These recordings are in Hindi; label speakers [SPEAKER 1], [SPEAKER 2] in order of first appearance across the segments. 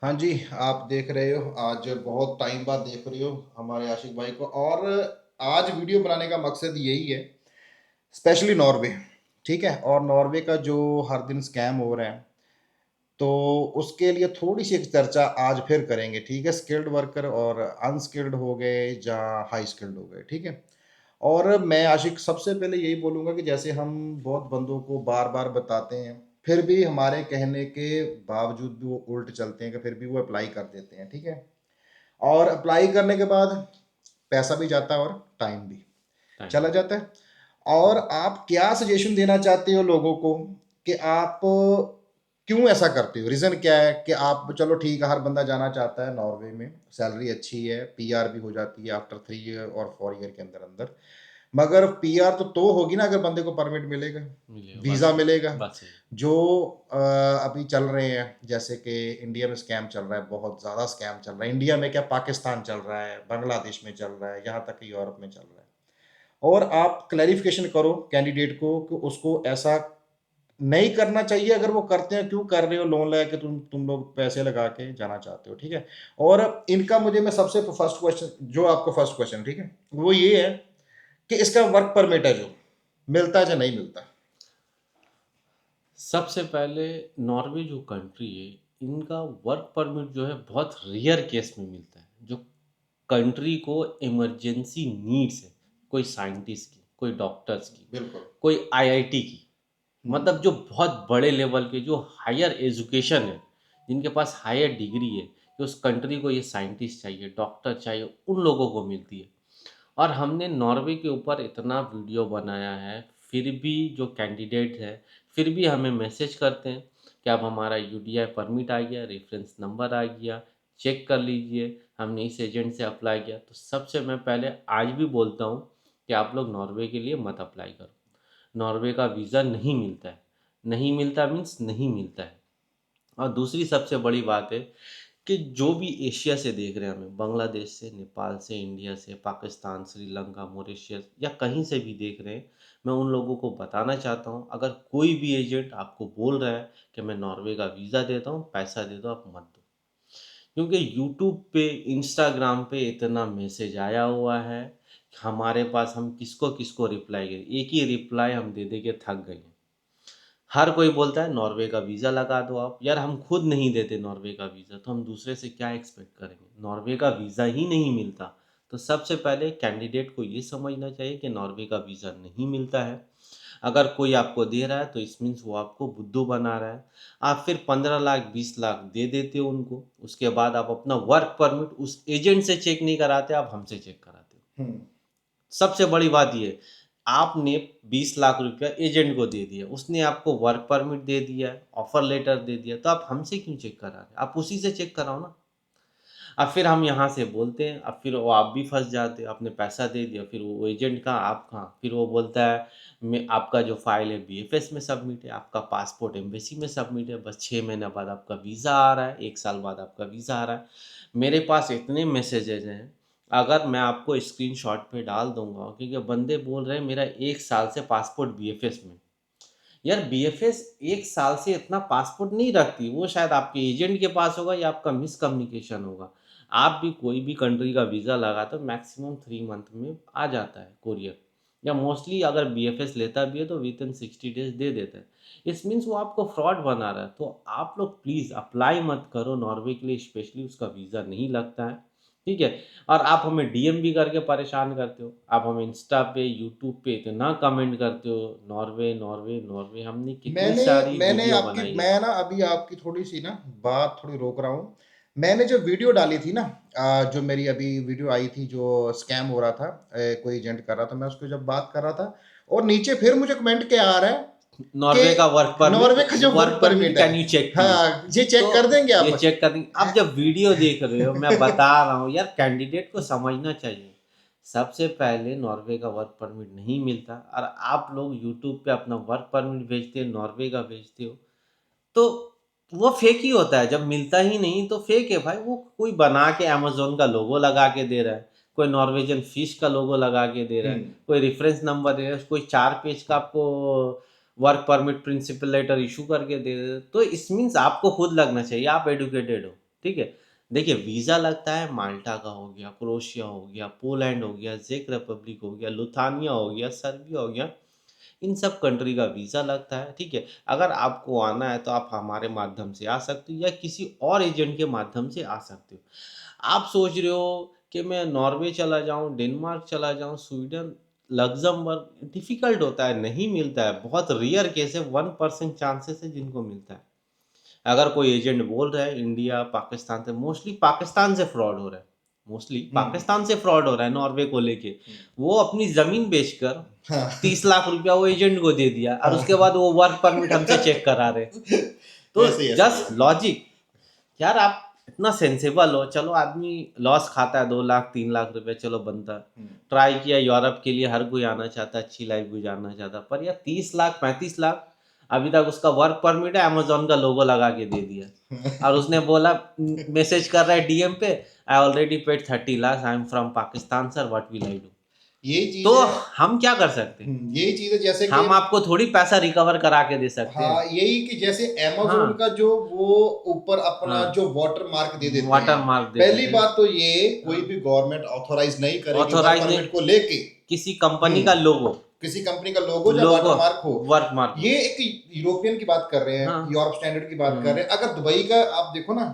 [SPEAKER 1] हाँ जी, आप देख रहे हो आज बहुत टाइम बाद देख रहे हो हमारे आशिक भाई को। और आज वीडियो बनाने का मकसद यही है, स्पेशली नॉर्वे। ठीक है, और नॉर्वे का जो हर दिन स्कैम हो रहा है, तो उसके लिए थोड़ी सी एक चर्चा आज फिर करेंगे। ठीक है, स्किल्ड वर्कर और अनस्किल्ड हो गए या हाई स्किल्ड हो गए। ठीक है, और मैं आशिक सबसे पहले यही बोलूँगा कि जैसे हम बहुत बंदों को बार-बार बताते हैं, फिर भी हमारे कहने के बावजूद भी वो उल्ट चलते हैं, कि फिर भी वो अप्लाई कर देते हैं। ठीक है, और अप्लाई करने के बाद पैसा भी जाता है और टाइम भी
[SPEAKER 2] टाइम।
[SPEAKER 1] चला जाता है। और आप क्या सजेशन देना चाहते हो लोगों को कि आप क्यों ऐसा करते हो? रीज़न क्या है कि आप, चलो ठीक है, हर बंदा जाना चाहता है नॉर्वे में, सैलरी अच्छी है, पीआर भी हो जाती है आफ्टर 3 ईयर और 4 ईयर के अंदर-अंदर। मगर पीआर तो होगी ना अगर बंदे को परमिट मिलेगा,
[SPEAKER 2] मिलेगा, बात
[SPEAKER 1] वीज़ा
[SPEAKER 2] सही।
[SPEAKER 1] मिलेगा।
[SPEAKER 2] बात सही।
[SPEAKER 1] जो अभी चल रहे हैं, जैसे कि इंडिया में स्कैम चल रहा है, बहुत ज़्यादा स्कैम चल रहा है। इंडिया में क्या, पाकिस्तान चल रहा है, बांग्लादेश में चल रहा है, यहाँ तक कि यूरोप में चल रहा है। और आप क्लैरिफ़िकेशन करो कैंडिडेट को कि उसको ऐसा नहीं करना चाहिए। अगर वो करते हैं, क्यों कर रहे हो? लोन लेके तुम लोग पैसे लगा के जाना चाहते हो। ठीक है, और इनका मुझे मैं सबसे फर्स्ट क्वेश्चन जो आपको फर्स्ट क्वेश्चन, ठीक है, वो ये है कि इसका वर्क परमिट है जो मिलता है या नहीं मिलता?
[SPEAKER 2] सबसे पहले नॉर्वे जो कंट्री है, इनका वर्क परमिट जो है बहुत रेयर केस में मिलता है। जो कंट्री को इमरजेंसी नीड्स है, कोई साइंटिस्ट की, कोई डॉक्टर्स की,
[SPEAKER 1] बिल्कुल।
[SPEAKER 2] कोई आईआईटी की,
[SPEAKER 1] हम्म।
[SPEAKER 2] मतलब जो बहुत बड़े लेवल के जो हायर एजुकेशन है, जिनके पास हायर डिग्री है, कि उस कंट्री को ये साइंटिस्ट चाहिए, डॉक्टर चाहिए, उन लोगों को मिलती है। और हमने नॉर्वे के ऊपर इतना वीडियो बनाया है, फिर भी जो कैंडिडेट है, फिर भी हमें मैसेज करते हैं कि अब हमारा यूडीआई परमिट आ गया, रेफरेंस नंबर आ गया, चेक कर लीजिए, हमने इस एजेंट से अप्लाई किया। तो सबसे मैं पहले आज भी बोलता हूँ कि आप लोग नॉर्वे के लिए मत अप्लाई करो। नॉर्वे का वीज़ा नहीं मिलता है। नहीं मिलता मीन्स नहीं मिलता है। और दूसरी सबसे बड़ी बात है कि जो भी एशिया से देख रहे हैं हमें, बांग्लादेश से, नेपाल से, इंडिया से, पाकिस्तान, श्रीलंका, मॉरिशस या कहीं से भी देख रहे हैं, मैं उन लोगों को बताना चाहता हूँ, अगर कोई भी एजेंट आपको बोल रहा है कि मैं नॉर्वे का वीज़ा देता हूँ, पैसा दे दो, आप मत दो। क्योंकि यूट्यूब पे, इंस्टाग्राम पे इतना मैसेज आया हुआ है, हमारे पास हम किसको किसको रिप्लाई करें, एक ही रिप्लाई हम दे दे के थक गए हैं। हर कोई बोलता है नॉर्वे का वीज़ा लगा दो आप। यार हम खुद नहीं देते नॉर्वे का वीज़ा, तो हम दूसरे से क्या एक्सपेक्ट करेंगे? नॉर्वे का वीज़ा ही नहीं मिलता। तो सबसे पहले कैंडिडेट को ये समझना चाहिए कि नॉर्वे का वीज़ा नहीं मिलता है। अगर कोई आपको दे रहा है तो इस मीन्स वो आपको बुद्धू बना रहा है। आप फिर 15 लाख 20 लाख दे देते हो उनको, उसके बाद आप अपना वर्क परमिट उस एजेंट से चेक नहीं कराते, आप हमसे चेक कराते हो।
[SPEAKER 1] हम्म।
[SPEAKER 2] सबसे बड़ी बात ये है, आपने 20 लाख रुपया एजेंट को दे दिया, उसने आपको वर्क परमिट दे दिया, ऑफर लेटर दे दिया, तो आप हमसे क्यों चेक करा रहे? आप उसी से चेक कराओ ना। अब फिर हम यहाँ से बोलते हैं, अब फिर वो आप भी फँस जाते हो, आपने पैसा दे दिया, फिर वो एजेंट कहाँ, आप कहाँ? फिर वो बोलता है मैं आपका जो फ़ाइल है बीएफएस में सबमिट है, आपका पासपोर्ट एम्बेसी में सबमिट है, बस 6 महीने बाद आपका वीज़ा आ रहा है, 1 साल बाद आपका वीज़ा आ रहा है। मेरे पास इतने मैसेजेज़ हैं, अगर मैं आपको स्क्रीनशॉट पे डाल दूँगा, क्योंकि बंदे बोल रहे हैं मेरा 1 साल से पासपोर्ट बीएफएस में। यार बीएफएस 1 साल से इतना पासपोर्ट नहीं रखती, वो शायद आपके एजेंट के पास होगा या आपका मिसकम्युनिकेशन होगा। आप भी कोई भी कंट्री का वीज़ा लगाते हो, मैक्सिमम 3 मंथ में आ जाता है कोरियर, या मोस्टली अगर बीएफएस लेता भी है तो विथिन 60 डेज़ दे देता है। इट मीन्स वो आपको फ्रॉड बना रहा है। तो आप लोग प्लीज़ अप्लाई मत करो नॉर्वे के लिए, स्पेशली उसका वीज़ा नहीं लगता है, ठीक है? और आप हमें डीएम भी करके परेशान करते हो। आप हमें इंस्टा पे, यूट्यूब पे इतना कमेंट करते हो, नॉर्वे, नॉर्वे, नॉर्वे। हमने कितनी
[SPEAKER 1] मैंने
[SPEAKER 2] सारी
[SPEAKER 1] मैंने
[SPEAKER 2] वीडियो
[SPEAKER 1] आपकी
[SPEAKER 2] बनाई है।
[SPEAKER 1] मैं ना अभी आपकी थोड़ी सी ना बात थोड़ी रोक रहा हूँ। मैंने जो वीडियो डाली थी ना, जो मेरी अभी वीडियो आई थी जो स्कैम हो रहा था, कोई एजेंट कर रहा था, मैं उसको जब बात कर रहा था, और नीचे फिर मुझे कमेंट क्या आ रहा है
[SPEAKER 2] नॉर्वे का वर्क
[SPEAKER 1] कि
[SPEAKER 2] परमिट,
[SPEAKER 1] नॉर्वे का जो वर्क
[SPEAKER 2] वर्क परमिट
[SPEAKER 1] परमिट है,
[SPEAKER 2] कैन यू चेक प्लीज़?
[SPEAKER 1] हाँ, ये
[SPEAKER 2] तो
[SPEAKER 1] चेक कर देंगे
[SPEAKER 2] ये
[SPEAKER 1] आप?
[SPEAKER 2] चेक कर देंगे। आप जब वीडियो देख रहे हो, मैं बता रहा हूँ यार, कैंडिडेट को समझना चाहिए। सबसे पहले नॉर्वे का वर्क परमिट नहीं मिलता, और आप लोग यूट्यूब पे अपना वर्क परमिट भेजते हो, नॉर्वे का भेजते हो, तो वो फेक ही होता है। जब मिलता ही नहीं तो फेक है भाई। वो कोई बना के अमेज़न का लोगो लगा के दे रहा है, कोई नॉर्वेजियन फिश का लोगो लगा के दे रहा है,
[SPEAKER 1] हुँ।
[SPEAKER 2] कोई रेफरेंस नंबर दे रहा है, कोई 4 पेज का आपको work permit principal letter issue करके दे रहा है। तो इस मीन्स आपको खुद लगना चाहिए आप एडुकेटेड हो, ठीक है। देखिए वीज़ा लगता है, माल्टा का हो गया, क्रोएशिया हो गया, पोलैंड हो गया, चेक रिपब्लिक हो गया, लुथानिया हो गया, सर्बिया हो गया, इन सब कंट्री का वीज़ा लगता है, ठीक है। अगर आपको आना है तो आप हमारे माध्यम से आ सकते हो या किसी और एजेंट के माध्यम से आ सकते हो। आप सोच रहे हो कि मैं नॉर्वे चला जाऊँ, डेनमार्क चला जाऊँ, स्वीडन, लक्ज़मबर्ग, डिफ़िकल्ट होता है, नहीं मिलता है, बहुत रेयर केस है, 1% चांसेस है जिनको मिलता है। अगर कोई एजेंट बोल रहा है इंडिया, पाकिस्तान से, मोस्टली पाकिस्तान से फ्रॉड हो रहा है, मोस्टली पाकिस्तान से फ्रॉड हो रहा है नॉर्वे को लेके। वो अपनी ज़मीन बेचकर
[SPEAKER 1] हाँ
[SPEAKER 2] 30 लाख रुपया वो एजेंट को दे दिया और उसके बाद वो वर्क परमिट हमसे चेक करा रहे। तो
[SPEAKER 1] ऐसे ही
[SPEAKER 2] जस्ट लॉजिक, यार आप इतना सेंसेबल हो, चलो आदमी लॉस खाता है 2 लाख 3 लाख रुपए, चलो बनता है। ट्राई किया यूरोप के लिए, हर कोई आना चाहता है, अच्छी लाइफ गुजारना चाहता है, पर यार 30 लाख 35 लाख अभी तक उसका वर्क परमिट है, अमेजोन का लोगो लगा के दे दिया और उसने बोला, मैसेज कर रहा है डीएम पे, I already paid 30 lakh, I am from Pakistan sir, what will I do.
[SPEAKER 1] यही
[SPEAKER 2] तो
[SPEAKER 1] चीज है।
[SPEAKER 2] हम क्या कर सकते हैं?
[SPEAKER 1] यही चीज है जैसे कि
[SPEAKER 2] हम आपको थोड़ी पैसा रिकवर करा के दे सकते हैं।
[SPEAKER 1] हाँ यही कि जैसे
[SPEAKER 2] हाँ
[SPEAKER 1] अमेजोन का जो वो ऊपर अपना
[SPEAKER 2] हाँ,
[SPEAKER 1] जो वाटर मार्क दे देते हैं।
[SPEAKER 2] वाटर मार्क दे
[SPEAKER 1] पहली
[SPEAKER 2] देते हैं।
[SPEAKER 1] बात तो ये कोई
[SPEAKER 2] हाँ,
[SPEAKER 1] भी गवर्नमेंट ऑथोराइज नहीं करेगी वर्क
[SPEAKER 2] ऑथोराइज नहीं,
[SPEAKER 1] परमिट को लेके।
[SPEAKER 2] किसी कंपनी
[SPEAKER 1] हम्म
[SPEAKER 2] का लोगो,
[SPEAKER 1] किसी कंपनी का लोगो या
[SPEAKER 2] लोगो
[SPEAKER 1] वाटर मार्क हो।
[SPEAKER 2] वर्क मार्क हो।
[SPEAKER 1] ये एक यूरोपियन की बात कर रहे हैं,
[SPEAKER 2] हाँ
[SPEAKER 1] यूरोप स्टैंडर्ड की बात कर रहे हैं। अगर दुबई का आप देखो ना,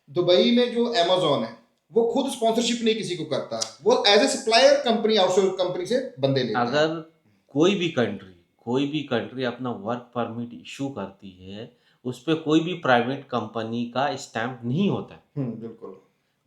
[SPEAKER 1] दुबई में जो अमेजोन है वो खुद स्पॉन्सरशिप नहीं किसी को करता, वो as a supplier company outsource company से बंदे लेता है।
[SPEAKER 2] अगर कोई भी कंट्री, कोई भी कंट्री अपना वर्क परमिट इशू करती है, उस पे कोई भी प्राइवेट कंपनी का स्टैंप नहीं होता है।
[SPEAKER 1] बिल्कुल।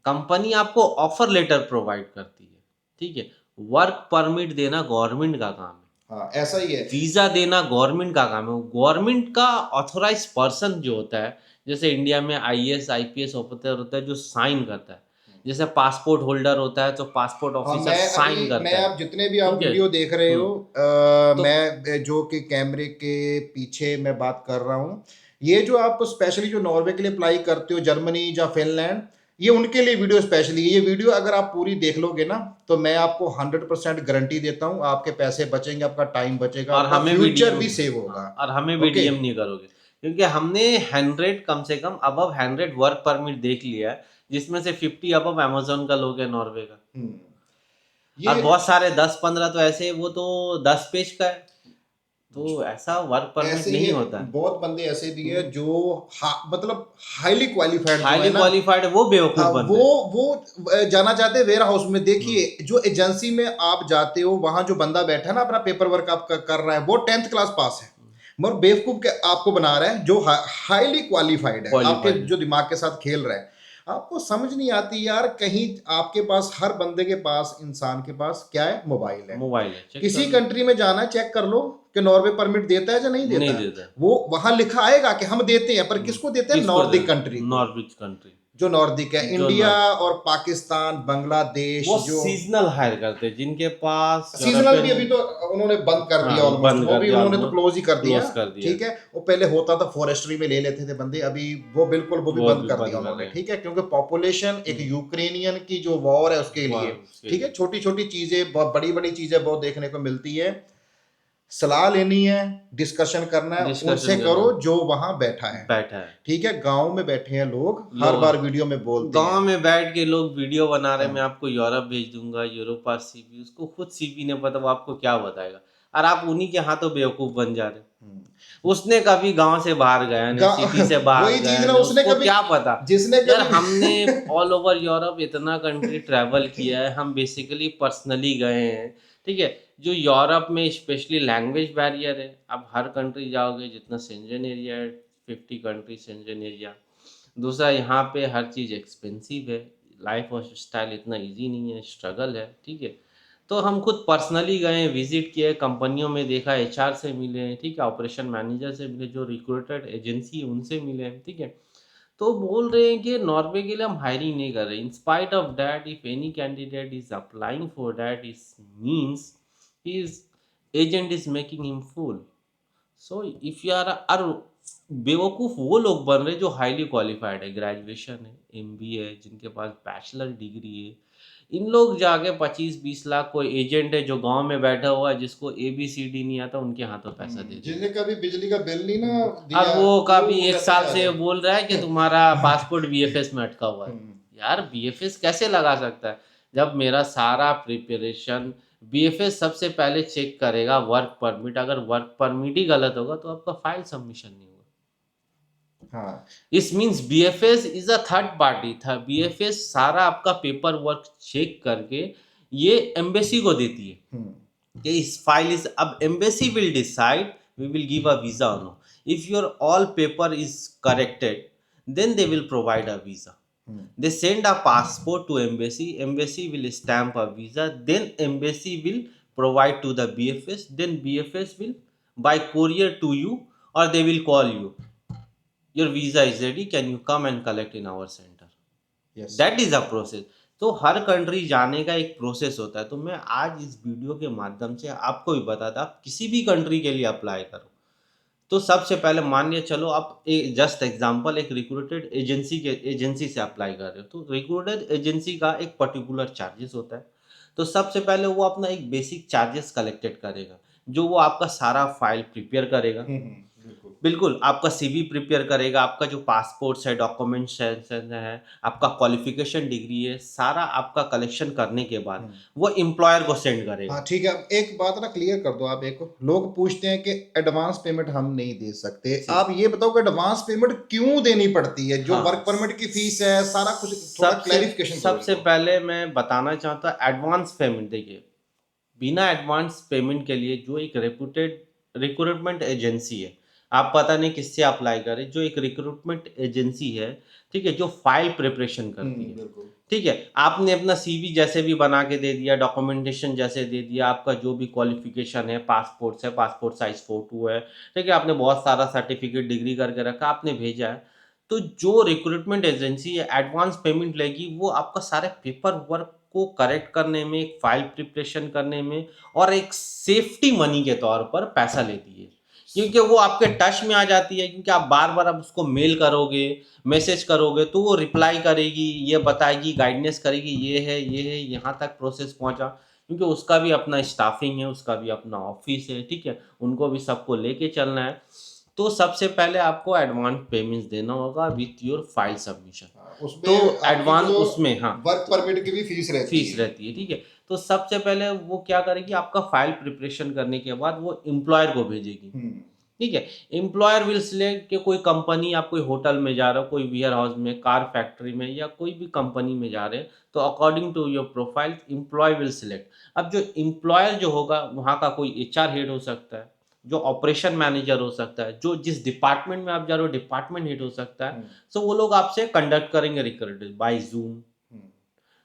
[SPEAKER 2] कंपनी आपको ऑफर लेटर प्रोवाइड करती है, ठीक है। वर्क परमिट देना गवर्नमेंट का काम है,
[SPEAKER 1] हाँ ऐसा ही है।
[SPEAKER 2] वीजा देना गवर्नमेंट का काम है। गवर्नमेंट का ऑथोराइज पर्सन जो होता है, जैसे इंडिया में आईएएस आईपीएस ऑफिसर होता है जो साइन करता है, जैसे पासपोर्ट होल्डर होता है तो पासपोर्ट
[SPEAKER 1] हाँ
[SPEAKER 2] ऑफिसर साइन
[SPEAKER 1] मैं
[SPEAKER 2] करता है,
[SPEAKER 1] आप जितने भी आप
[SPEAKER 2] ठीक है।
[SPEAKER 1] वीडियो देख रहे हो
[SPEAKER 2] तो
[SPEAKER 1] मैं जो कि कैमरे के पीछे मैं बात कर रहा हूँ, ये जो आप स्पेशली जो नॉर्वे के लिए अप्लाई करते हो, जर्मनी या फिनलैंड, ये उनके लिए वीडियो स्पेशली। ये वीडियो अगर आप पूरी देख लोगे ना तो मैं आपको 100% गारंटी देता हूँ, आपके पैसे बचेंगे, आपका टाइम बचेगा,
[SPEAKER 2] और
[SPEAKER 1] आपका
[SPEAKER 2] हमें भी
[SPEAKER 1] फ्यूचर
[SPEAKER 2] डीएम,
[SPEAKER 1] भी सेव होगा।
[SPEAKER 2] हाँ, और हमें भी
[SPEAKER 1] ओके।
[SPEAKER 2] डीएम नहीं करोगे, क्योंकि हमने 100 कम से कम अबव 100 वर्क परमिट देख लिया है, जिसमें से 50 अबव अमेजोन का लोग है, नॉर्वे का। और
[SPEAKER 1] ये
[SPEAKER 2] बहुत सारे 10-15 तो ऐसे हैं, वो तो 10 पेज का है, तो ऐसा वर्क परमिट
[SPEAKER 1] ऐसे ही
[SPEAKER 2] नहीं
[SPEAKER 1] है,
[SPEAKER 2] होता है।
[SPEAKER 1] बहुत बंदे ऐसे भी है जो मतलब हाईली क्वालिफाइड जो है
[SPEAKER 2] हाईली
[SPEAKER 1] ना,
[SPEAKER 2] क्वालिफाइड है, वो बेवकूफ बन रहे हैं।
[SPEAKER 1] वो जाना चाहते हैं वेयर हाउस में। देखिए जो एजेंसी में आप जाते हो वहां जो बंदा बैठा है ना अपना पेपर वर्क आपका कर रहा है, वो 10th क्लास पास है, मगर बेवकूफ के आपको बना रहा है जो हाईली क्वालिफाइड है, आपके
[SPEAKER 2] क्वालिफाइड है,
[SPEAKER 1] जो दिमाग के साथ खेल रहा है। आपको समझ नहीं आती यार, कहीं आपके पास, हर बंदे के पास, इंसान के पास क्या है, मोबाइल है।
[SPEAKER 2] मोबाइल है, चेक कर
[SPEAKER 1] किसी
[SPEAKER 2] लो।
[SPEAKER 1] कंट्री में जाना है, चेक कर लो कि नॉर्वे परमिट देता है या नहीं देता
[SPEAKER 2] नहीं
[SPEAKER 1] है।
[SPEAKER 2] देता है।
[SPEAKER 1] वो वहां लिखा आएगा कि हम देते हैं, पर किसको देते हैं,
[SPEAKER 2] किसको
[SPEAKER 1] नॉर्दिक
[SPEAKER 2] देता
[SPEAKER 1] कंट्री
[SPEAKER 2] है?
[SPEAKER 1] को।
[SPEAKER 2] नॉर्विच कंट्री,
[SPEAKER 1] जो नॉर्दिक है,
[SPEAKER 2] जो
[SPEAKER 1] इंडिया
[SPEAKER 2] नॉर्थ,
[SPEAKER 1] और पाकिस्तान, बांग्लादेश
[SPEAKER 2] वो
[SPEAKER 1] जो
[SPEAKER 2] सीजनल हायर करते हैं जिनके पास
[SPEAKER 1] सीजनल भी
[SPEAKER 2] यूरोपियन।
[SPEAKER 1] अभी तो उन्होंने बंद कर दिया,
[SPEAKER 2] हाँ
[SPEAKER 1] ऑलमोस्ट
[SPEAKER 2] बंद
[SPEAKER 1] वो
[SPEAKER 2] कर
[SPEAKER 1] भी
[SPEAKER 2] दिया,
[SPEAKER 1] उन्होंने तो
[SPEAKER 2] ऑलमोस्ट
[SPEAKER 1] क्लोज ही कर दिया।
[SPEAKER 2] क्लोज कर दिया।
[SPEAKER 1] ठीक है, वो पहले होता था फॉरेस्ट्री में ले लेते थे बंदे, अभी वो बिल्कुल वो भी
[SPEAKER 2] वो
[SPEAKER 1] बंद
[SPEAKER 2] भी
[SPEAKER 1] कर दिया
[SPEAKER 2] बंद कर
[SPEAKER 1] उन्होंने।
[SPEAKER 2] रहे हैं।
[SPEAKER 1] ठीक है, क्योंकि पॉपुलेशन एक यूक्रेनियन की जो वॉर है उसके लिए।
[SPEAKER 2] उसके
[SPEAKER 1] ठीक है,
[SPEAKER 2] लिए
[SPEAKER 1] छोटी छोटी चीजें, बहुत बड़ी बड़ी चीजें बहुत देखने को मिलती है। सलाह लेनी है, डिस्कशन करना है, उनसे
[SPEAKER 2] डिस्कशन करना
[SPEAKER 1] करो जो वहां बैठा है।
[SPEAKER 2] बैठा है।
[SPEAKER 1] ठीक है, गांव में बैठे हैं लोग, हर
[SPEAKER 2] लोग
[SPEAKER 1] बार वीडियो में बोलते
[SPEAKER 2] गांव
[SPEAKER 1] हैं।
[SPEAKER 2] में बैठ के लोग वीडियो बना रहे, मैं
[SPEAKER 1] हाँ।
[SPEAKER 2] आपको यूरोप भेज दूंगा, यूरोप पास सीवी, उसको खुद सीवी नहीं पता, वो आपको क्या बताएगा, और आप उन्हीं के हाथों बेवकूफ बन जा रहे।
[SPEAKER 1] हम्म।
[SPEAKER 2] उसने कभी गांव से बाहर गया नहीं, सिटी से बाहर
[SPEAKER 1] वही चीज
[SPEAKER 2] गया
[SPEAKER 1] ना,
[SPEAKER 2] नहीं,
[SPEAKER 1] उसने
[SPEAKER 2] उसको
[SPEAKER 1] कभी,
[SPEAKER 2] क्या पता।
[SPEAKER 1] जिसने
[SPEAKER 2] यार
[SPEAKER 1] कभी
[SPEAKER 2] हमने ऑल ओवर यूरोप इतना कंट्री ट्रैवल किया है, हम बेसिकली पर्सनली गए हैं, ठीक है। जो यूरोप में स्पेशली लैंग्वेज बैरियर है, आप हर कंट्री जाओगे, जितना सेंजन एरिया है, 50 कंट्री सेंजन एरिया। दूसरा, यहाँ पे हर चीज़ एक्सपेंसिव है, लाइफ और स्टाइल इतना इजी नहीं है, स्ट्रगल है, ठीक है। तो हम खुद पर्सनली गए, विजिट किए, कंपनियों में देखा, एचआर से मिले, ठीक है, ऑपरेशन मैनेजर से मिले, जो रिक्रूटेड एजेंसी है उनसे मिले, ठीक है। तो बोल रहे हैं कि नॉर्वे के लिए हम हायरिंग नहीं कर रहे। In spite of that, if any candidate is applying for that, is means his agent is making him fool. So if you are बेवकूफ़ वो लोग बन रहे जो हाईली क्वालिफाइड है, ग्रेजुएशन है, एमबीए है, जिनके पास बैचलर डिग्री है। इन लोग जाके 25-20 लाख, कोई एजेंट है जो गांव में बैठा हुआ है जिसको एबीसीडी नहीं आता, उनके हाथों पैसा दे
[SPEAKER 1] जिसने
[SPEAKER 2] देगा।
[SPEAKER 1] कभी बिजली का बिल नहीं ना
[SPEAKER 2] और
[SPEAKER 1] दिया,
[SPEAKER 2] वो का भी
[SPEAKER 1] वो
[SPEAKER 2] एक
[SPEAKER 1] वैसे ही
[SPEAKER 2] साल
[SPEAKER 1] आ
[SPEAKER 2] से
[SPEAKER 1] जाए।
[SPEAKER 2] बोल रहा है कि तुम्हारा पासपोर्ट बीएफएस में अटका हुआ है।
[SPEAKER 1] हम्म,
[SPEAKER 2] यार बीएफएस कैसे लगा सकता है जब मेरा सारा प्रिपरेशन, बीएफएस सबसे पहले चेक करेगा वर्क परमिट, अगर वर्क परमिट ही गलत होगा तो आपका फाइल सबमिशन नहीं होगा।
[SPEAKER 1] हाँ।
[SPEAKER 2] इस means BFS is a third party था, बीएफएस सारा आपका पेपर वर्क चेक करके ये एम्बेसी को देती है
[SPEAKER 1] हम्म,
[SPEAKER 2] कि इस फाइल इज, अब embassy will decide we will give a visa और no. If your all paper is corrected then they will provide a visa.
[SPEAKER 1] Hmm,
[SPEAKER 2] They send a passport to embassy, embassy will stamp a visa, then embassy will provide to the bfs, then bfs will by courier to you, or they will call you, your visa is ready, can you come and collect in our center.
[SPEAKER 1] Yes.
[SPEAKER 2] That is a process. तो हर कंट्री जाने का एक प्रोसेस होता है। तो मैं आज इस वीडियो के माध्यम से आपको भी बताता, आप किसी भी कंट्री के लिए अप्लाई करो तो सबसे पहले मान लिया चलो आप जस्ट एग्जांपल एक रिक्रूटेड एजेंसी से अप्लाई कर रहे हो, तो रिक्रूटेड एजेंसी का एक पर्टिकुलर चार्जेस होता है। तो सबसे पहले वो अपना एक बेसिक चार्जेस कलेक्टेड करेगा, जो वो आपका सारा फाइल प्रिपेयर करेगा।
[SPEAKER 1] बिल्कुल।
[SPEAKER 2] बिल्कुल, आपका सीवी प्रिपेयर करेगा, आपका जो पासपोर्ट्स है, डॉक्यूमेंट्स है, आपका क्वालिफिकेशन डिग्री है, सारा आपका कलेक्शन करने के बाद वो एम्प्लॉयर को सेंड
[SPEAKER 1] हाँ
[SPEAKER 2] करेगा।
[SPEAKER 1] ठीक है, अब एक बात ना क्लियर कर दो आप। एक लोग पूछते हैं कि एडवांस पेमेंट हम नहीं दे सकते,
[SPEAKER 2] जी।
[SPEAKER 1] आप ये बताओ कि एडवांस पेमेंट क्यों देनी पड़ती है? जो
[SPEAKER 2] हाँ,
[SPEAKER 1] वर्क परमिट की फीस है, सारा कुछ थोड़ा
[SPEAKER 2] सबसे
[SPEAKER 1] क्लैरिफिकेशन करो
[SPEAKER 2] सबसे
[SPEAKER 1] इनको।
[SPEAKER 2] पहले मैं बताना चाहता हूँ एडवांस पेमेंट। देखिए, बिना एडवांस पेमेंट के लिए जो एक रेपुटेड रिक्रूटमेंट एजेंसी है, आप पता नहीं किससे अप्लाई करें, जो एक रिक्रूटमेंट एजेंसी है, ठीक है, जो फाइल प्रिपरेशन करती है,
[SPEAKER 1] बिल्कुल।
[SPEAKER 2] ठीक है, आपने अपना सीवी जैसे भी बना के दे दिया, डॉक्यूमेंटेशन जैसे दे दिया, आपका जो भी क्वालिफिकेशन है, पासपोर्ट है, पासपोर्ट साइज फोटो है, ठीक है, आपने बहुत सारा सर्टिफिकेट डिग्री करके रखा, आपने भेजा है, तो जो रिक्रूटमेंट एजेंसी है एडवांस पेमेंट लेगी, वो आपका सारे पेपर वर्क को करेक्ट करने में, एक फाइल प्रिपरेशन करने में, और एक सेफ्टी मनी के तौर पर पैसा लेती है। क्योंकि वो आपके टच में आ जाती है, क्योंकि आप बार बार अब उसको मेल करोगे, मैसेज करोगे, तो वो रिप्लाई करेगी, ये बताएगी, गाइडेंस करेगी, ये है, यहाँ तक प्रोसेस पहुँचा, क्योंकि उसका भी अपना स्टाफिंग है, उसका भी अपना ऑफिस है, ठीक है, उनको भी सबको लेके चलना है। तो सबसे पहले आपको एडवांस पेमेंट्स देना होगा विथ योर फाइल सबमिशन।
[SPEAKER 1] हाँ, उसमें
[SPEAKER 2] तो
[SPEAKER 1] आपकी
[SPEAKER 2] एडवांस
[SPEAKER 1] जो
[SPEAKER 2] उसमें, हाँ,
[SPEAKER 1] वर्क परमिट की भी फीस रहती
[SPEAKER 2] फीस
[SPEAKER 1] है।
[SPEAKER 2] रहती है, ठीक है। तो सबसे पहले वो क्या करेगी, आपका फाइल प्रिपरेशन करने के बाद वो एम्प्लॉयर को भेजेगी,
[SPEAKER 1] हम्म,
[SPEAKER 2] ठीक है। एम्प्लॉयर विल सिलेक्ट कि कोई कंपनी, आप कोई होटल में जा रहे हो, कोई वेयर हाउस में, कार फैक्ट्री में, या कोई भी कंपनी में जा रहे हैं, तो according to your profile employ will select. अब जो एम्प्लॉयर जो होगा वहाँ का कोई एचआर हेड हो सकता है, जो ऑपरेशन मैनेजर हो सकता है, जो जिस डिपार्टमेंट में आप जा रहे हो डिपार्टमेंट हेड हो सकता है। सो वो लोग आपसे कंडक्ट करेंगे रिक्रूटमेंट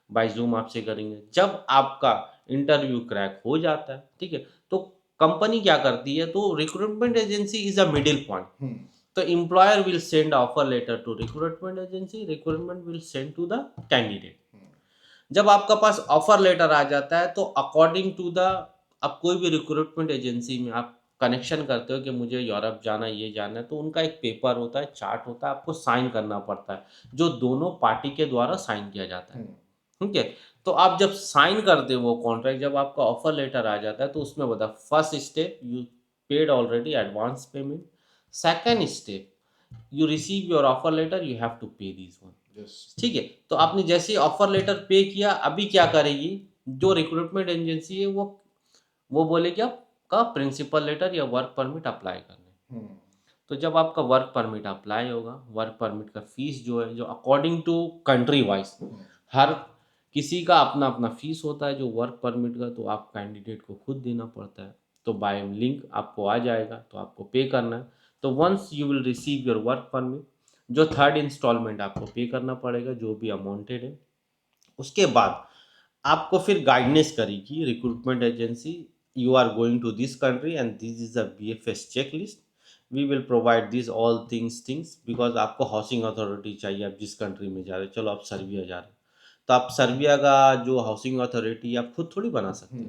[SPEAKER 2] बाय जूम आपसे करेंगे। जब आपका इंटरव्यू क्रैक हो जाता है, ठीक है, तो कंपनी क्या करती है, तो recruitment agency is a middle point. तो employer will send offer letter to recruitment agency, recruitment will send to the candidate. जब आपका पास ऑफर लेटर आ जाता है, तो अकॉर्डिंग टू द, अब कोई भी रिक्रूटमेंट एजेंसी में आप कनेक्शन करते हो कि मुझे यूरोप जाना है, ये जाना है, तो उनका एक पेपर होता है, चार्ट होता है, आपको साइन करना पड़ता है, जो दोनों पार्टी के द्वारा साइन किया जाता है, ठीक है। तो आप जब साइन करते हो वो कॉन्ट्रैक्ट, जब आपका ऑफर लेटर आ जाता है, तो उसमें बता, first step you paid already advance payment, second step you receive your offer letter, you have to pay this one, ठीक है। तो आपने जैसे ही ऑफर लेटर पे किया, अभी क्या करेगी जो रिक्रूटमेंट एजेंसी है, वो बोलेगी आपका प्रिंसिपल लेटर या वर्क परमिट अप्लाई करने। तो जब आपका वर्क परमिट अप्लाई होगा, वर्क परमिट का फीस जो है, जो अकॉर्डिंग टू कंट्री वाइज, हर किसी का अपना अपना फीस होता है जो वर्क परमिट का, तो आप कैंडिडेट को खुद देना पड़ता है। तो बाय लिंक आपको आ जाएगा, तो आपको पे करना है। तो once you will receive your work permit, जो थर्ड इंस्टॉलमेंट आपको पे करना पड़ेगा, जो भी अमाउंटेड है, उसके बाद आपको फिर गाइडेंस करेगी recruitment agency, you are going to this country and this is a BFS check list, we will provide this all things because आपको हाउसिंग अथॉरिटी चाहिए, आप जिस कंट्री में जा रहे हो, चलो आप सर्बिया जा रहे हो, तो आप सर्बिया का जो हाउसिंग अथॉरिटी आप खुद थोड़ी बना सकते हो,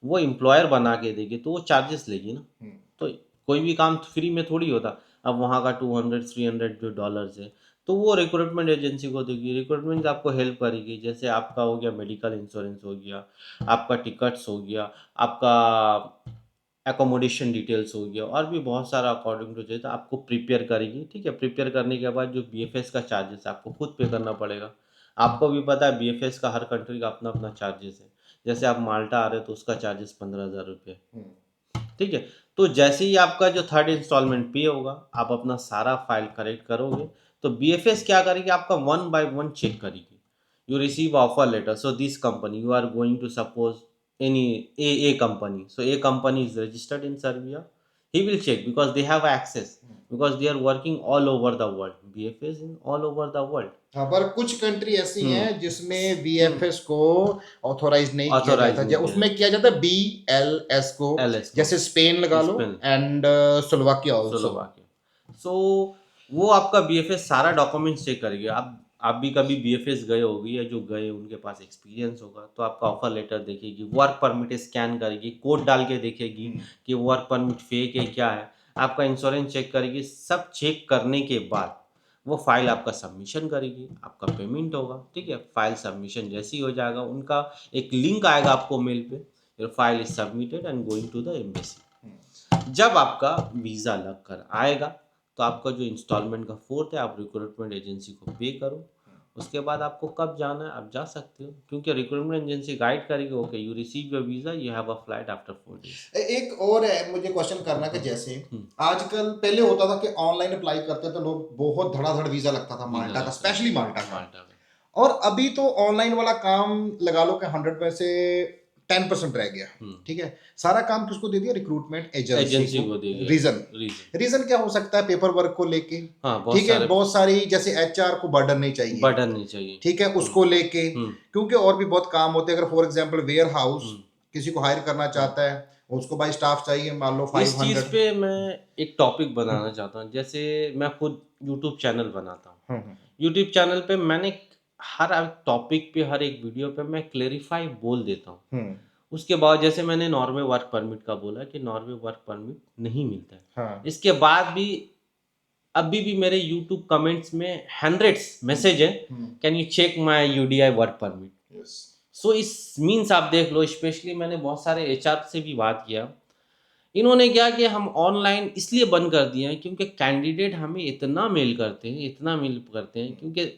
[SPEAKER 2] वो एम्प्लॉयर बना के देगी, तो वो चार्जेस लेगी ना। तो कोई भी काम फ्री में थोड़ी होता। अब वहाँ का 200-300 जो डॉलर्स है, तो वो रिक्रूटमेंट एजेंसी को देगी। रिक्रूटमेंट आपको हेल्प करेगी, जैसे आपका हो गया मेडिकल इंश्योरेंस हो गया, आपका टिकट्स हो गया, आपका एकोमोडेशन डिटेल्स हो गया, और भी बहुत सारा अकॉर्डिंग टू चाहिए, तो आपको प्रिपेयर करेगी। ठीक है, प्रिपेयर करने के बाद जो बीएफएस का चार्जेस है आपको खुद पे करना पड़ेगा। आपको भी पता है बीएफएस का हर कंट्री का अपना अपना चार्जेस है। जैसे आप माल्टा आ रहे हो तो उसका चार्जेस 15,000 रुपये। ठीक है, तो जैसे ही आपका जो थर्ड इंस्टॉलमेंट पे होगा, आप अपना सारा फाइल करेक्ट करोगे, तो बीएफएस क्या करेगी, आपका 1 by 1 चेक करेगी। You receive offer letter, so this company you are going to suppose any a company, so a company is registered in Serbia, he will check because they have access, because they are working all over the world, bfs in all over the world।
[SPEAKER 1] हाँ, पर कुछ कंट्री ऐसी
[SPEAKER 2] हम्म
[SPEAKER 1] हैं जिसमें वीएफएस को ऑथोराइज नहीं किया
[SPEAKER 2] ऑथोराइज
[SPEAKER 1] जाता,
[SPEAKER 2] नहीं किया
[SPEAKER 1] उसमें किया जाता है बीएलएस को,
[SPEAKER 2] एलएस को,
[SPEAKER 1] जैसे स्पेन लगा लो
[SPEAKER 2] Spain,
[SPEAKER 1] and Slovakia also.
[SPEAKER 2] Slovakia. So वो आपका बीएफएस सारा डॉक्यूमेंट्स चेक करेगी। आप भी कभी बीएफएस गए होगी, या जो गए उनके पास एक्सपीरियंस होगा, तो आपका ऑफर लेटर देखेगी, वर्क परमिट स्कैन करेगी, कोड डाल के देखेगी कि वर्क परमिट फेक है क्या है, आपका इंश्योरेंस चेक करेगी। सब चेक करने के बाद वो फाइल आपका सबमिशन करेगी, आपका पेमेंट होगा। ठीक है, फाइल सबमिशन जैसे ही हो जाएगा, उनका एक लिंक आएगा आपको मेल पे, your file is submitted and going to the embassy. जब आपका वीज़ा लग कर आएगा, तो आपका जो इंस्टॉलमेंट का फोर्थ है, आप रिक्रूटमेंट एजेंसी को पे करो। उसके बाद आपको कब जाना है आप जा सकते हो, क्योंकि रिक्रूटमेंट एजेंसी गाइड करेगी, okay you receive your visa, you have a flight after 4 days।
[SPEAKER 1] एक और है मुझे क्वेश्चन करना कि जैसे आजकल पहले होता था कि ऑनलाइन अप्लाई करते थे लोग, बहुत धड़ाधड़ वीजा लगता था माल्टा का, स्पेशली माल्टा का। और अभी तो ऑनलाइन वाला काम लगा लो कि 100 में से 10% रह गया। ठीक है, सारा काम किसको दे दिया, रिक्रूटमेंट एजेंसी को दे दिया। रीजन क्या हो सकता है, पेपर वर्क को लेके। ठीक है, बहुत सारी जैसे एचआर को बर्डन नहीं चाहिए, ठीक है, उसको लेके, क्योंकि और भी बहुत काम होते हैं। अगर फॉर एग्जांपल वेयर हाउस किसी को हायर करना चाहता है, उसको भाई स्टाफ चाहिए, मान लो 500।
[SPEAKER 2] इस चीज पे मैं एक टॉपिक बनाना चाहता हूँ। जैसे मैं खुद यूट्यूब चैनल बनाता हूँ, यूट्यूब चैनल पे मैंने हर टॉपिक पे, हर एक वीडियो पे मैं क्लेरिफाई बोल देता हूँ। उसके बाद जैसे मैंने नॉर्वे वर्क परमिट का बोला कि नॉर्वे वर्क परमिट नहीं मिलता है।
[SPEAKER 1] हाँ।
[SPEAKER 2] इसके बाद भी अभी भी मेरे यूट्यूब कमेंट्स में हंड्रेड्स मैसेज है, can you check my UDI work permit. So इस मीन्स आप देख लो, स्पेशली मैंने बहुत सारे एचआर से भी बात किया, इन्होंने क्या कि हम ऑनलाइन इसलिए बंद कर दिए हैं क्योंकि कैंडिडेट हमें इतना मेल करते हैं, क्योंकि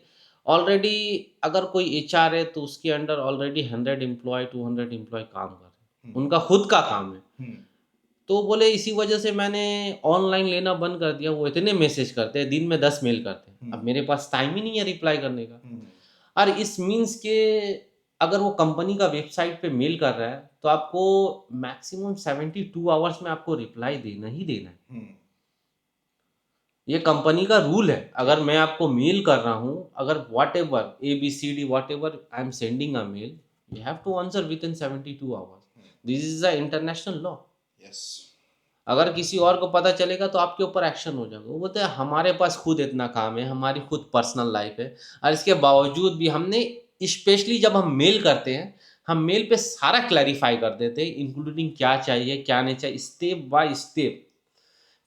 [SPEAKER 2] ऑलरेडी अगर कोई एचआर है तो उसके अंडर ऑलरेडी 100 एम्प्लॉय 200 एम्प्लॉय काम कर रहे हैं, उनका खुद का काम है। तो बोले इसी वजह से मैंने ऑनलाइन लेना बंद कर दिया। वो इतने मैसेज करते हैं, दिन में 10 मेल करते हैं, अब मेरे पास टाइम ही नहीं है रिप्लाई करने का। और इस मीन्स के अगर वो कंपनी का वेबसाइट पे मेल कर रहा है तो आपको मैक्सिमम 72 आवर्स में आपको रिप्लाई देना ही देना है। ये कंपनी का रूल है। अगर मैं आपको मेल कर रहा हूँ, अगर whatever ABCD whatever I am sending a mail, you have to answer within 72 hours. This is a international law. अगर किसी और को पता चलेगा तो आपके ऊपर एक्शन हो जाएगा। वो बोलते हैं हमारे पास खुद इतना काम है, हमारी खुद पर्सनल लाइफ है, और इसके बावजूद भी हमने, स्पेशली जब हम मेल करते हैं, हम मेल पे सारा क्लैरिफाई कर देते हैं, इंक्लूडिंग क्या चाहिए क्या नहीं चाहिए, स्टेप बाय स्टेप।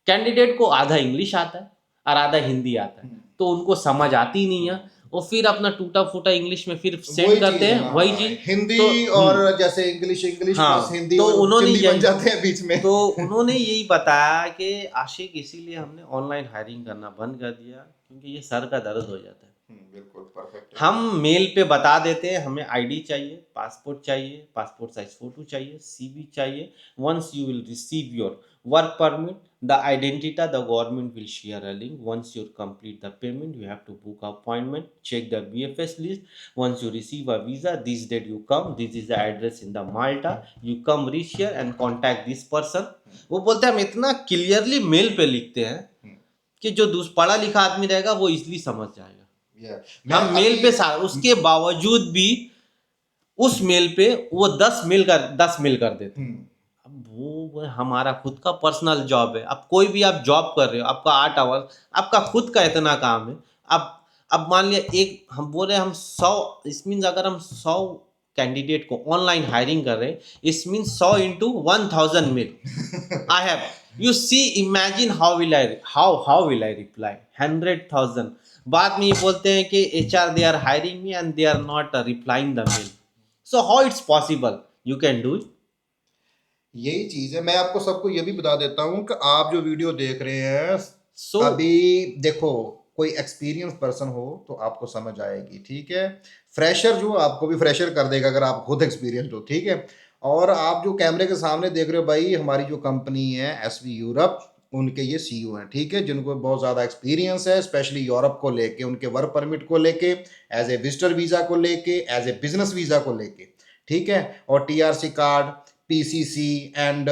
[SPEAKER 2] कैंडिडेट को आधा इंग्लिश आता है और आधा हिंदी आता है, तो उनको समझ आती ही नहीं है, और फिर अपना टूटा फूटा इंग्लिश में फिर सेंड करते हैं वही चीज
[SPEAKER 1] हिंदी
[SPEAKER 2] तो,
[SPEAKER 1] और जैसे इंग्लिश
[SPEAKER 2] हाँ,
[SPEAKER 1] प्लस हिंदी,
[SPEAKER 2] तो उन्होंने
[SPEAKER 1] बन जाते हैं बीच में।
[SPEAKER 2] तो उन्होंने यही बताया कि आशिक इसीलिए हमने ऑनलाइन हायरिंग करना बंद कर दिया, क्योंकि ये सर का दर्द हो जाता है।
[SPEAKER 1] बिल्कुल परफेक्ट।
[SPEAKER 2] हम मेल पे बता देते हैं हमें आईडी चाहिए, पासपोर्ट चाहिए, पासपोर्ट साइज फोटो चाहिए, सीवी चाहिए। Once you will receive your work permit, the identity the government will share a link. Once you complete the payment, you have to book appointment, check the BFS list. Once you receive a visa, this date you come, this is the address in the Malta, you come reach here and contact this person. वो बोलते हैं हम इतना क्लियरली मेल पे लिखते हैं कि जो पढ़ा लिखा आदमी रहेगा वो इजिली समझ जाएगा। हम मेल पे उसके बावजूद भी उस मेल पे वो 10 मेल कर देते हैं। अब वो हमारा खुद का पर्सनल जॉब है। अब कोई भी आप जॉब कर रहे हो, आपका 8 आवर, आपका खुद का इतना काम है। अब मान लिया एक हम बोल रहे हम 100, इस मीन्स अगर हम 100 कैंडिडेट को ऑनलाइन हायरिंग कर रहे हैं, इस mean 100 into 1000 mail I have. You see, imagine how will I reply 100,000। बाद में ये बोलते हैं कि HR they are hiring me and they are not replying the mail. So how it's possible, you can do it.
[SPEAKER 1] यही चीज है। मैं आपको सबको ये भी बता देता हूँ कि आप जो वीडियो देख रहे हैं,
[SPEAKER 2] सो
[SPEAKER 1] अभी देखो, कोई एक्सपीरियंस पर्सन हो तो आपको समझ आएगी, ठीक है। फ्रेशर जो आपको भी फ्रेशर कर देगा अगर आप खुद एक्सपीरियंस हो, ठीक है। और आप जो कैमरे के सामने देख रहे हो भाई, हमारी जो कंपनी है SV यूरोप, उनके ये CEO हैं, ठीक है, जिनको बहुत ज़्यादा एक्सपीरियंस है, स्पेशली यूरोप को लेके, उनके वर्क परमिट को लेके, एज ए विजिटर वीज़ा को लेके, एज ए बिजनेस वीज़ा को लेके, ठीक है। और TRC कार्ड, PCC एंड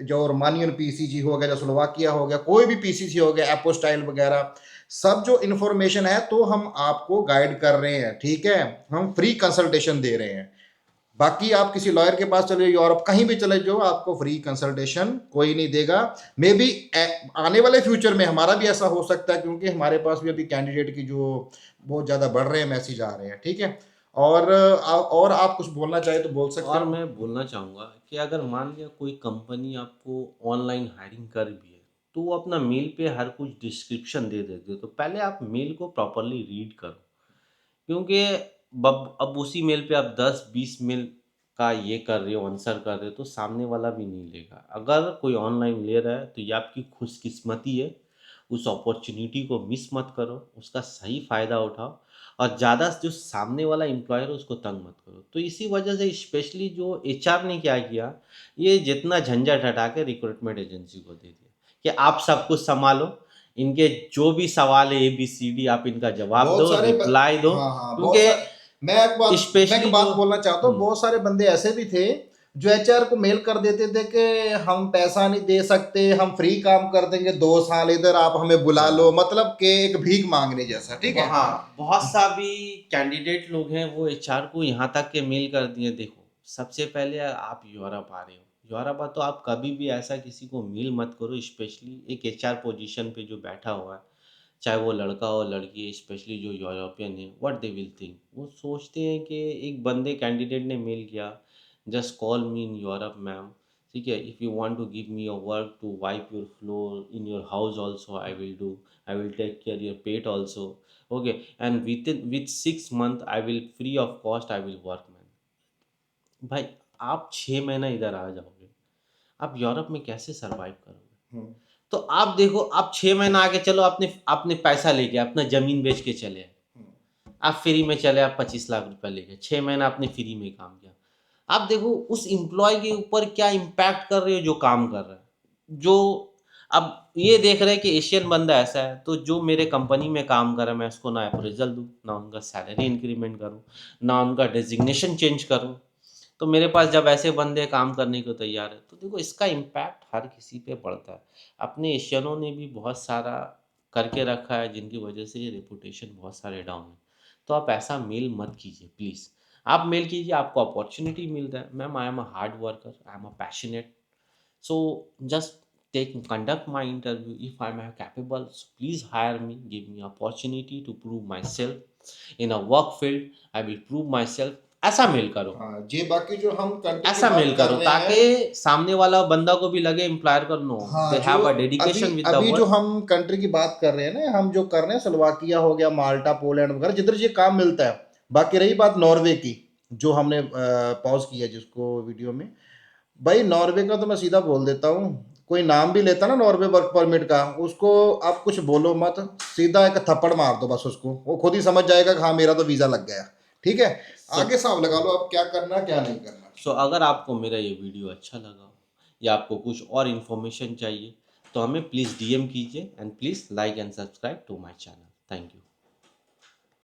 [SPEAKER 1] जो रोमानियन PCG हो गया, जो स्लोवाकिया हो गया, कोई भी PCC हो गया, एपोस्टाइल वगैरह, सब जो इन्फॉर्मेशन है तो हम आपको गाइड कर रहे हैं, ठीक है। हम फ्री कंसल्टेशन दे रहे हैं। बाकी आप किसी लॉयर के पास चले जाओ, यूरोप कहीं भी चले जाओ, आपको फ्री कंसल्टेशन कोई नहीं देगा। मे बी आने वाले फ्यूचर में हमारा भी ऐसा हो सकता है, क्योंकि हमारे पास भी अभी कैंडिडेट की जो बहुत ज़्यादा बढ़ रहे हैं, मैसेज आ रहे हैं, ठीक है। और आप कुछ बोलना चाहे तो बोल सकते
[SPEAKER 2] और
[SPEAKER 1] हो।
[SPEAKER 2] मैं बोलना चाहूँगा कि अगर मान लिया कोई कंपनी आपको ऑनलाइन हायरिंग कर भी है, तो वो अपना मेल पे हर कुछ डिस्क्रिप्शन दे देते, तो पहले आप मेल को प्रॉपरली रीड करो। क्योंकि अब उसी मेल पे आप 10-20 मेल का ये कर रहे हो, आंसर कर रहे हो, तो सामने वाला भी नहीं लेगा। अगर कोई ऑनलाइन ले रहा है तो ये आपकी खुशकिस्मती है। उस अपॉर्चुनिटी को मिस मत करो, उसका सही फ़ायदा उठाओ, और ज़्यादा जो सामने वाला एम्प्लॉयर है उसको तंग मत करो। तो इसी वजह से स्पेशली जो HR ने क्या किया, ये जितना झंझट हटा के रिक्रूटमेंट एजेंसी को दे दिया कि आप सब कुछ संभालो, इनके जो भी सवाल है ABCD आप इनका जवाब
[SPEAKER 1] बहुत
[SPEAKER 2] दो,
[SPEAKER 1] सारे
[SPEAKER 2] रिप्लाई दो।
[SPEAKER 1] हाँ हाँ, बहुत
[SPEAKER 2] क्योंकि
[SPEAKER 1] सारे। मैं एक
[SPEAKER 2] स्पेशली
[SPEAKER 1] बात
[SPEAKER 2] जो
[SPEAKER 1] बोलना चाहता हूँ, बहुत सारे बंदे ऐसे भी थे जो HR को मेल कर देते थे कि हम पैसा नहीं दे सकते, हम फ्री काम कर देंगे, 2 साल इधर आप हमें बुला लो, मतलब कि एक भीख मांगने जैसा, ठीक है।
[SPEAKER 2] हाँ, बहुत सा भी कैंडिडेट लोग हैं वो HR को यहाँ तक के मेल कर दिए। देखो, सबसे पहले आप यूरोप आ रहे हो, यूरोप आ तो आप कभी भी ऐसा किसी को मेल मत करो, स्पेशली एक HR पोजीशन पे जो बैठा हुआ है, चाहे वो लड़का हो लड़की है, स्पेशली जो यूरोपियन है। व्हाट दे विल थिंक, वो सोचते हैं कि एक बंदे कैंडिडेट ने मेल किया, just call me in Europe ma'am, ठीक है, if you want to give me your work to wipe your floor in your house also I will do, I will take care your pet also, okay, and with 6 month I will free of cost I will work man. भाई, आप 6 महीना इधर आ जाओगे, आप यूरोप में कैसे सरवाइव करोगे?
[SPEAKER 1] हम्म,
[SPEAKER 2] तो आप देखो, आप 6 महीना आगे चलो, आपने आपने पैसा लेके अपना जमीन बेच के चले आए, आप फ्री में चले, आप 25 लाख रुपए लेके 6 महीना आपने फ्री में काम किया। आप देखो उस एम्प्लॉय के ऊपर क्या इम्पैक्ट कर रहे हो जो काम कर रहा है। जो अब ये देख रहे हैं कि एशियन बंदा ऐसा है, तो जो मेरे कंपनी में काम कर रहा है मैं उसको ना अप्रेजल दूँ, ना उनका सैलरी इंक्रीमेंट करूँ, ना उनका डेजिग्नेशन चेंज करूँ। तो मेरे पास जब ऐसे बंदे काम करने को तैयार है, तो देखो इसका इम्पैक्ट हर किसी पे पड़ता है। अपने एशियनों ने भी बहुत सारा करके रखा है, जिनकी वजह से ये रेपुटेशन बहुत सारे डाउन है। तो आप ऐसा मेल मत कीजिए प्लीज़। आप मेल कीजिए, आपको अपॉर्चुनिटी मिल रहा है, ma'am I am a hard worker, I am a passionate, so just take conduct my interview. If I'm capable, so please hire me, give me opportunity to prove myself in a work field, I will prove myself। ऐसा मेल करो,
[SPEAKER 1] हाँ जी। बाकी जो हम कंट्री की
[SPEAKER 2] ऐसा मेल
[SPEAKER 1] बात कर
[SPEAKER 2] करो,
[SPEAKER 1] रहे
[SPEAKER 2] ताकि
[SPEAKER 1] हैं,
[SPEAKER 2] सामने वाला बंदा को भी लगे एम्प्लॉयर को, नो
[SPEAKER 1] हाँ,
[SPEAKER 2] दे
[SPEAKER 1] जो
[SPEAKER 2] हैव अ
[SPEAKER 1] अभी
[SPEAKER 2] डेडिकेशन विद द
[SPEAKER 1] अभी जो
[SPEAKER 2] वर्क।
[SPEAKER 1] हम कंट्री की बात कर रहे हैं ना, हम जो कर रहे हैं, स्लोवाकिया हो गया, माल्टा, पोलैंड वगैरह, जिधर ये काम मिलता है। बाकी रही बात नॉर्वे की, जो हमने पॉज किया जिसको वीडियो में, भाई नॉर्वे का तो मैं सीधा बोल देता हूँ, कोई नाम भी लेता ना नॉर्वे वर्क परमिट का, उसको आप कुछ बोलो मत, सीधा एक थप्पड़ मार दो बस उसको, वो खुद ही समझ जाएगा कि हाँ मेरा तो वीज़ा लग गया, ठीक है।
[SPEAKER 2] सो
[SPEAKER 1] आगे हिसाब लगा लो आप क्या करना क्या नहीं करना।
[SPEAKER 2] अगर आपको मेरा ये वीडियो अच्छा लगा हो, या आपको कुछ और इन्फॉर्मेशन चाहिए, तो हमें प्लीज़ DM कीजिए, and please like and subscribe to my channel. Thank you.